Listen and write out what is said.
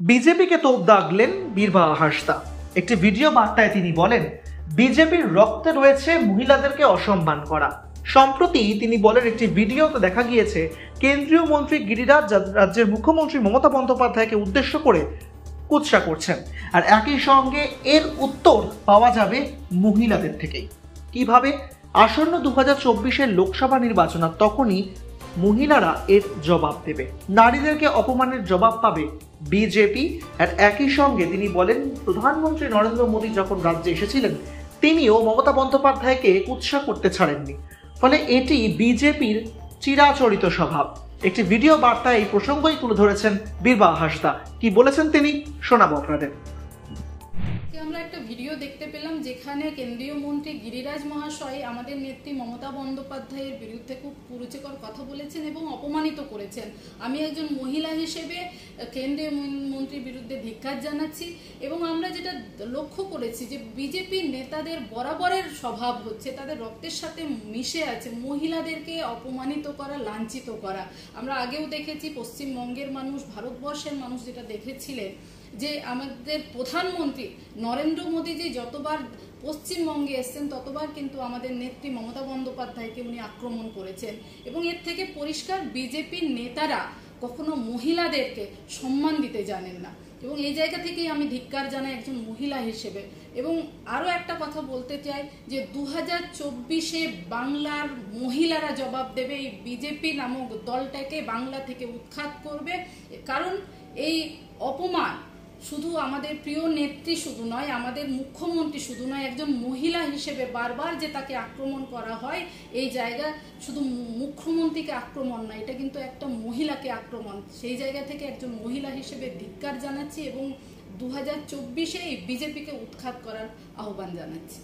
বিজেপিকে তোপ দাগলেন বীরবাহা হাসদা। একটি ভিডিও বার্তায় তিনি বলেন, বিজেপির রক্তে রয়েছে মহিলাদেরকে অসম্মান করা। সম্প্রতি তিনি বলেন, একটি ভিডিওতে দেখা গিয়েছে কেন্দ্রীয় মন্ত্রী গিরিরাজ রাজ্যের মুখ্যমন্ত্রী মমতা বন্দ্যোপাধ্যায়কে উদ্দেশ্য করে কুৎসা করছেন, আর একই সঙ্গে এর উত্তর পাওয়া যাবে মহিলাদের থেকেই। কিভাবে? আসন্ন 2024-এর লোকসভা নির্বাচন, আর তখনই মহিলারা এর জবাব দেবে। নারীদেরকে অপমানের জবাব পাবে বিজেপি। আর একই সঙ্গে তিনি বলেন, প্রধানমন্ত্রী নরেন্দ্র মোদী যখন রাজ্যে এসেছিলেন তিনিও মমতা বন্দ্যোপাধ্যায়কে কুৎসা করতে ছাড়েননি, ফলে এটি বিজেপির চিরাচরিত স্বভাব। একটি ভিডিও বার্তায় এই প্রসঙ্গই তুলে ধরেছেন বীরবাহা হাসদা। কি বলেছেন তিনি শোনাবো আপনাদের। আমরা একটা ভিডিও দেখতে পেলাম যেখানে কেন্দ্রীয় মন্ত্রী গিরিরাজ মহাশয় আমাদের নেত্রী মমতা বন্দ্যোপাধ্যায়ের বিরুদ্ধে খুব কুরুচিকর কথা বলেছেন এবং অপমানিত করেছেন। আমি একজন মহিলা হিসেবে কেন্দ্রীয় মন্ত্রীর বিরুদ্ধে ধিক্কার জানাচ্ছি এবং আমরা যেটা লক্ষ্য করেছি যে বিজেপির নেতাদের বরাবরের স্বভাব হচ্ছে, তাদের রক্তের সাথে মিশে আছে মহিলাদেরকে অপমানিত করা, লাঞ্ছিত করা। আমরা আগেও দেখেছি, পশ্চিমবঙ্গের মানুষ, ভারতবর্ষের মানুষ যেটা দেখেছিলেন যে আমাদের প্রধানমন্ত্রী নরেন্দ্র মোদীজি যতবার পশ্চিমবঙ্গে এসছেন ততবার কিন্তু আমাদের নেত্রী মমতা বন্দ্যোপাধ্যায়কে উনি আক্রমণ করেছেন। এবং এর থেকে পরিষ্কার বিজেপির নেতারা কখনো মহিলাদেরকে সম্মান দিতে জানেন না, এবং এই জায়গা থেকেই আমি ধিক্কার জানাই একজন মহিলা হিসেবে। এবং আরও একটা কথা বলতে চাই যে 2024-এ বাংলার মহিলারা জবাব দেবে, এই বিজেপি নামক দলটাকে বাংলা থেকে উৎখাত করবে। কারণ এই অপমান শুধু আমাদের প্রিয় নেত্রী শুধু নয়, আমাদের মুখ্যমন্ত্রী শুধু নয়, একজন মহিলা হিসেবে বারবার যে তাকে আক্রমণ করা হয়, এই জায়গা শুধু মুখ্যমন্ত্রীকে আক্রমণ নয়, এটা কিন্তু একটা মহিলাকে আক্রমণ। সেই জায়গা থেকে একজন মহিলা হিসেবে ধিক্কার জানাচ্ছি এবং 2024-এ এই বিজেপিকে উৎখাত করার আহ্বান জানাচ্ছি।